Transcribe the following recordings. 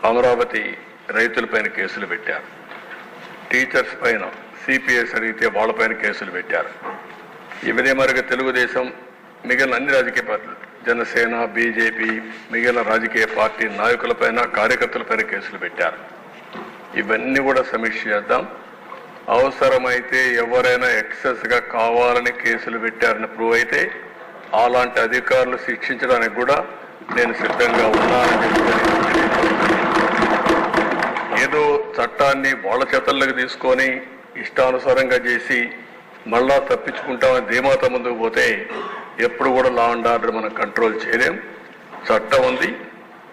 అమరావతి రైతులపైన కేసులు పెట్టారు. టీచర్స్ పైన సిపిఎస్ అడిగితే వాళ్ళపైన కేసులు పెట్టారు. ఇవదే మరిగా తెలుగుదేశం మిగిలిన అన్ని రాజకీయ పార్టీలు, జనసేన, బీజేపీ, మిగిలిన రాజకీయ పార్టీ నాయకులపైన, కార్యకర్తలపైన కేసులు పెట్టారు. ఇవన్నీ కూడా సమీక్ష చేద్దాం. అవసరమైతే ఎవరైనా ఎక్సెస్గా కావాలని కేసులు పెట్టారని ప్రూవ్ అయితే అలాంటి అధికారులు శిక్షించడానికి కూడా నేను సిద్ధంగా ఉన్నానని ఏదో చట్టాన్ని వాళ్ళ చేతల్లోకి తీసుకొని ఇష్టానుసారంగా చేసి మళ్ళా తప్పించుకుంటామని ధీమాత ముందుకు పోతే ఎప్పుడు కూడా లా అండ్ ఆర్డర్ మనం కంట్రోల్ చేయలేం. చట్టం ఉంది,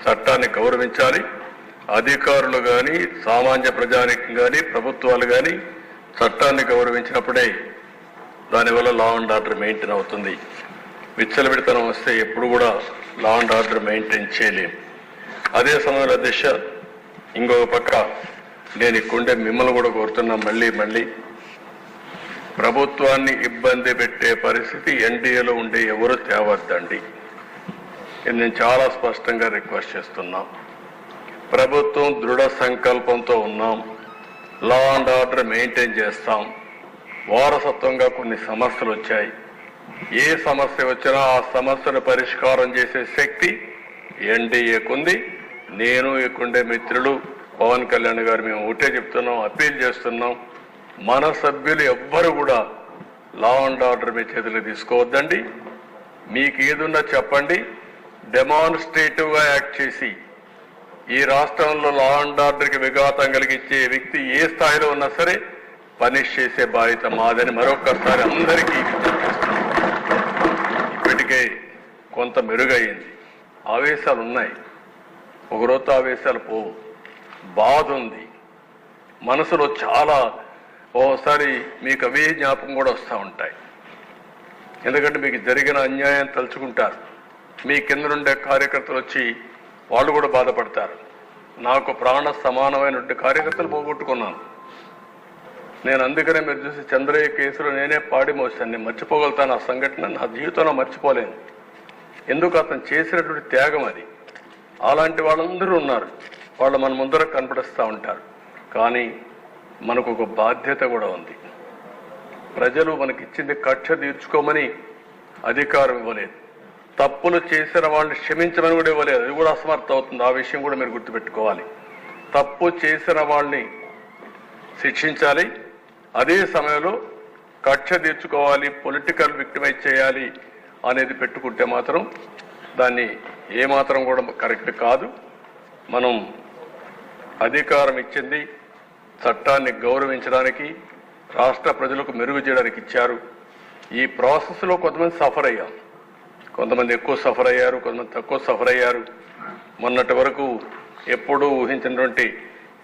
చట్టాన్ని గౌరవించాలి. అధికారులు కానీ, సామాన్య ప్రజానికం కానీ, ప్రభుత్వాలు కానీ చట్టాన్ని గౌరవించినప్పుడే దానివల్ల లా అండ్ ఆర్డర్ మెయింటైన్ అవుతుంది. విచ్చలవిడితనం వస్తే ఎప్పుడు కూడా లా అండ్ ఆర్డర్ మెయింటైన్ చేయలేం. అదే సమయంలో అధ్యక్ష, ఇంకొక పక్క నేను ఇక్కడుండే మిమ్మల్ని కూడా కోరుతున్నా, మళ్ళీ ప్రభుత్వాన్ని ఇబ్బంది పెట్టే పరిస్థితి ఎన్డీఏలో ఉండే ఎవరు తేవద్దండి. ఇది నేను చాలా స్పష్టంగా రిక్వెస్ట్ చేస్తున్నాం. ప్రభుత్వం దృఢ సంకల్పంతో ఉన్నాం, లా అండ్ ఆర్డర్ మెయింటైన్ చేస్తాం. వారసత్వంగా కొన్ని సమస్యలు వచ్చాయి. ఏ సమస్య వచ్చినా ఆ సమస్యను పరిష్కారం చేసే శక్తి ఎన్డీఏకుంది. నేను ఇక్కడుండే మిత్రులు పవన్ కళ్యాణ్ గారు మేము ఒకటే చెప్తున్నాం, అప్పీల్ చేస్తున్నాం. మన సభ్యులు ఎవ్వరు కూడా లా అండ్ ఆర్డర్ మీ చేతులు తీసుకోవద్దండి. మీకు ఏదున్నా చెప్పండి, డెమాన్స్ట్రేటివ్గా యాక్ట్ చేసి ఈ రాష్ట్రంలో లా అండ్ ఆర్డర్కి విఘాతం కలిగించే వ్యక్తి ఏ స్థాయిలో ఉన్నా సరే పనిష్ చేసే బాధ్యత మాదని మరొకసారి అందరికీ ఇప్పటికే కొంత మెరుగైంది. ఆవేశాలు ఉన్నాయి, ఒకరోజు ఆవేశాలు పోవు. బాధ ఉంది మనసులో చాలా. ఓసారి మీకు అవే జ్ఞాపకం కూడా వస్తూ ఉంటాయి. ఎందుకంటే మీకు జరిగిన అన్యాయం తలుచుకుంటారు. మీ కింద నుండే కార్యకర్తలు వచ్చి వాళ్ళు కూడా బాధపడతారు. నాకు ప్రాణ సమానమైన కార్యకర్తలు పోగొట్టుకున్నాను నేను. అందుకనే మీరు చూసి చంద్రయ్య కేసులో నేనే పాడి మోసాను. నేను మర్చిపోగలుగుతాను ఆ సంఘటన, నా జీవితంలో మర్చిపోలేను. ఎందుకు అతను చేసినటువంటి త్యాగం అది. అలాంటి వాళ్ళందరూ ఉన్నారు, వాళ్ళు మన ముందర కనపడిస్తూ ఉంటారు. కానీ మనకు ఒక బాధ్యత కూడా ఉంది. ప్రజలు మనకిచ్చింది కక్ష తీర్చుకోమని అధికారం ఇవ్వలేదు, తప్పులు చేసిన వాళ్ళని క్షమించమని కూడా ఇవ్వలేదు. అది కూడా అసమర్థం అవుతుంది. ఆ విషయం కూడా మీరు గుర్తుపెట్టుకోవాలి. తప్పు చేసిన వాళ్ళని శిక్షించాలి, అదే సమయంలో కక్ష తీర్చుకోవాలి, పొలిటికల్ విక్టిమైజ్ చేయాలి అనేది పెట్టుకుంటే మాత్రం దాన్ని ఏమాత్రం కూడా కరెక్ట్ కాదు. మనం అధికారం ఇచ్చింది చట్టాన్ని గౌరవించడానికి, రాష్ట్ర ప్రజలకు మెరుగు చేయడానికి ఇచ్చారు. ఈ ప్రాసెస్లో కొంతమంది సఫర్ అయ్యాం, కొంతమంది ఎక్కువ సఫర్ అయ్యారు, కొంతమంది తక్కువ సఫర్ అయ్యారు. మొన్నటి వరకు ఎప్పుడూ ఊహించినటువంటి,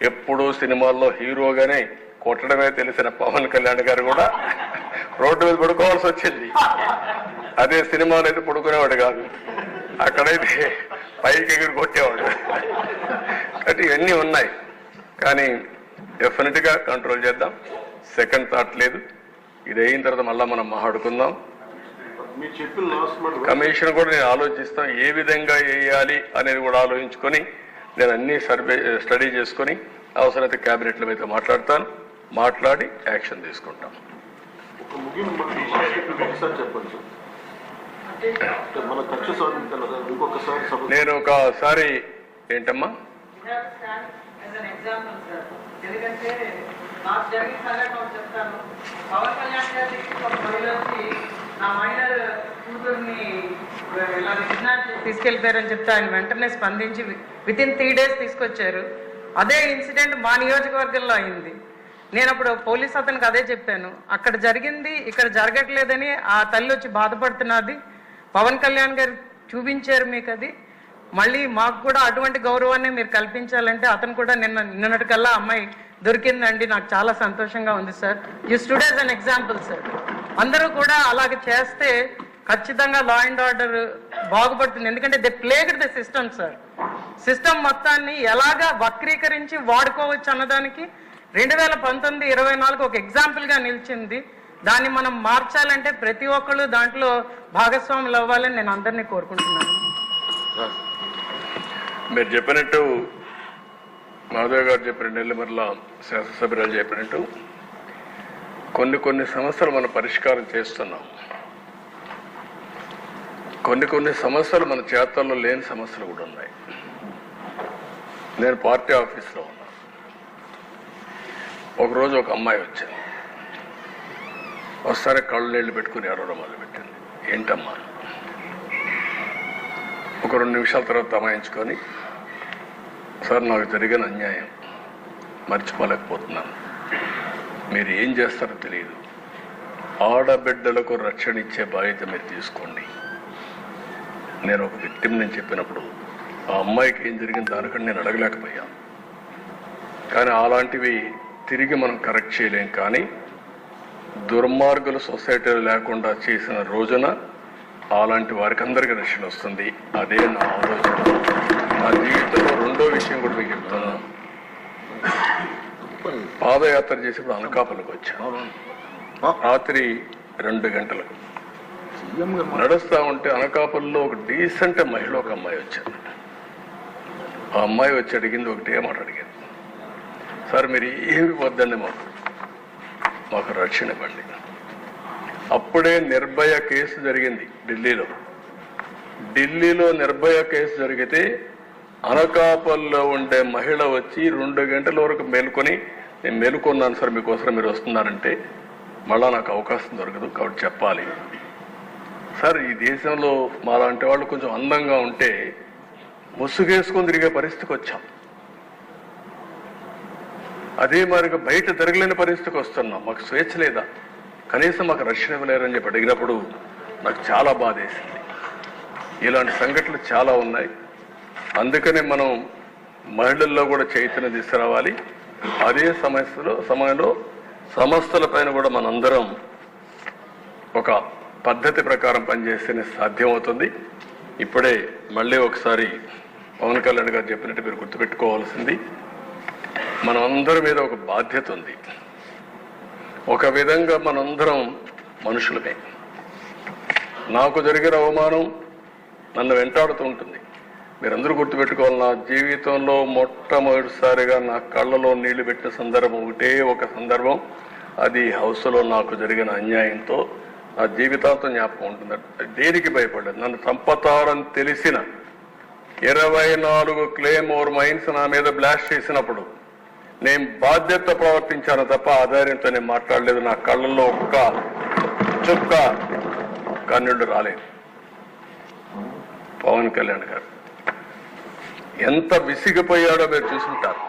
ఎప్పుడూ సినిమాల్లో హీరోగానే కొట్టడమే తెలిసిన పవన్ కళ్యాణ్ గారు కూడా రోడ్డు మీద పడుకోవాల్సి వచ్చింది. అదే సినిమాలో అయితే పడుకునేవాడు కాదు, అక్కడైతే పైకి ఎగిరి కొట్టేవాడు. అంటే ఇవన్నీ ఉన్నాయి, కానీ డెఫినెట్గా కంట్రోల్ చేద్దాం. సెకండ్ థాట్ లేదు. ఇది అయిన తర్వాత మళ్ళీ మనం మాట్లాడుకుందాం. కమిషన్ కూడా నేను ఆలోచిస్తాం, ఏ విధంగా వేయాలి అనేది కూడా ఆలోచించుకొని నేను అన్ని స్టడీ చేసుకొని అవసరమైతే క్యాబినెట్ల మీద మాట్లాడి యాక్షన్ తీసుకుంటాం. నేను ఒకసారి ఏంటమ్మా ఎందుకంటే నాకు జరిగిన సంఘటన చెప్తాను. పవన్ కళ్యాణ్ గారి నా మైనర్ కూతుర్ని ఇలా కిడ్నాప్ తీసుకెళ్లిపోయారని చెప్తే ఆయన వెంటనే స్పందించి వితిన్ 3 days తీసుకొచ్చారు. అదే ఇన్సిడెంట్ మా నియోజకవర్గంలో అయింది. నేను అప్పుడు పోలీస్ అతనికి అదే చెప్పాను, అక్కడ జరిగింది ఇక్కడ జరగట్లేదని ఆ తల్లి వచ్చి బాధపడుతున్నది. పవన్ కళ్యాణ్ గారు చూపించారు మీకు అది, మళ్ళీ మాకు కూడా అటువంటి గౌరవాన్ని మీరు కల్పించాలంటే అతను కూడా నిన్నటికల్లా అమ్మాయి దొరికిందండి, నాకు చాలా సంతోషంగా ఉంది sir. You stood as an example sir. అందరూ కూడా అలాగే చేస్తే ఖచ్చితంగా లా అండ్ ఆర్డర్ బాగుపడుతుంది. ఎందుకంటే they plagued the system sir. System మొత్తాన్ని ఎలాగా వక్రీకరించి వాడుకోవచ్చు అన్నదానికి 2019-24 ఒక ఎగ్జాంపుల్గా నిలిచింది. దాన్ని మనం మార్చాలంటే ప్రతి ఒక్కళ్ళు దాంట్లో భాగస్వాములు అవ్వాలని నేను అందరినీ కోరుకుంటున్నాను. మీరు చెప్పినట్టు మాధవ్ గారు చెప్పిన నెల్లిమర్ల శాసనసభ్యురాలు చెప్పినట్టు కొన్ని సమస్యలు మనం పరిష్కారం చేస్తున్నాం. కొన్ని సమస్యలు మన చేతల్లో లేని సమస్యలు కూడా ఉన్నాయి. నేను పార్టీ ఆఫీస్లో ఉన్నా. ఒకరోజు ఒక అమ్మాయి వచ్చింది. ఒకసారి కళ్ళు నీళ్లు పెట్టుకుని ఎడవడం మొదలుపెట్టింది. ఏంటమ్మా? ఒక 2 నిమిషాల తర్వాత తమాయించుకొని, సార్ నాకు జరిగిన అన్యాయం మర్చిపోలేకపోతున్నాను. మీరు ఏం చేస్తారో తెలియదు. ఆడబిడ్డలకు రక్షణ ఇచ్చే బాధ్యత మీరు తీసుకోండి. నేను ఒక విక్టిమ్ నేను చెప్పినప్పుడు ఆ అమ్మాయికి ఏం జరిగింది దానికంటే నేను అడగలేకపోయాను. కానీ అలాంటివి తిరిగి మనం కరెక్ట్ చేయలేం. కానీ దుర్మార్గులు సొసైటీలో లేకుండా చేసిన రోజున అలాంటి వారికి అందరికీ రక్షణ వస్తుంది. అదే నా ఆలోచన. నా జీవితంలో రెండో విషయం కూడా మీకు చెప్తున్నాను. పాదయాత్ర చేసేప్పుడు అనకాపల్లికి వచ్చాను. రాత్రి 2 గంటలకు నడుస్తా ఉంటే అనకాపల్లిలో ఒక డీసెంట్ మహిళ ఒక అమ్మాయి వచ్చారు. ఆ అమ్మాయి వచ్చి అడిగింది ఒకటే మాట అడిగింది, సార్ మీరు ఏమి వద్దండి, మాకు రక్షణ ఇవ్వండి. అప్పుడే నిర్భయ కేసు జరిగింది ఢిల్లీలో నిర్భయ కేసు జరిగితే అనకాపల్లిలో ఉండే మహిళ వచ్చి 2 గంటల వరకు మేల్కొని, నేను మేలుకున్నాను సార్ మీకోసం మీరు వస్తున్నారంటే, మళ్ళా నాకు అవకాశం దొరకదు కాబట్టి చెప్పాలి సార్. ఈ దేశంలో మాలాంటి వాళ్ళు కొంచెం అందంగా ఉంటే ముసుగేసుకొని తిరిగే పరిస్థితికి వచ్చాం. అదే మరిగా బయట తిరగలేని పరిస్థితికి వస్తున్నాం. మాకు స్వేచ్ఛ లేదా, కనీసం మాకు రక్షణ ఇవ్వలేరని చెప్పి అడిగినప్పుడు నాకు చాలా బాధ వేసింది. ఇలాంటి సంఘటనలు చాలా ఉన్నాయి. అందుకనే మనం మహిళల్లో కూడా చైతన్యం తీసుకురావాలి. అదే సమయంలో సంస్థల పైన కూడా మనందరం ఒక పద్ధతి ప్రకారం పనిచేస్తేనే సాధ్యమవుతుంది. ఇప్పుడే మళ్ళీ ఒకసారి పవన్ కళ్యాణ్ గారు చెప్పినట్టు మీరు గుర్తుపెట్టుకోవాల్సింది, మనం అందరి మీద ఒక బాధ్యత ఉంది. ఒక విధంగా మనందరం మనుషులమే. నాకు జరిగిన అవమానం నన్ను వెంటాడుతూ ఉంటుంది. మీరందరూ గుర్తుపెట్టుకోవాలి, నా జీవితంలో మొట్టమొదటిసారిగా నా కళ్ళలో నీళ్లు పెట్టిన సందర్భం ఒకటే ఒక సందర్భం. అది హౌస్లో నాకు జరిగిన అన్యాయంతో నా జీవితాంతం జ్ఞాపకం ఉంటుంది. దేనికి భయపడలేదు. నన్ను చంపతారని తెలిసిన 24 క్లేమోర్ మైన్స్ నా మీద బ్లాస్ట్ చేసినప్పుడు నేను బాధ్యత ప్రవర్తించాను తప్ప ఆధార్యంతో నేను మాట్లాడలేదు. నా కళ్ళల్లో ఒక్క చుక్క కన్నీళ్లు రాలేదు. పవన్ కళ్యాణ్ గారు ఎంత విసిగిపోయాడో మీరు చూసుంటారు.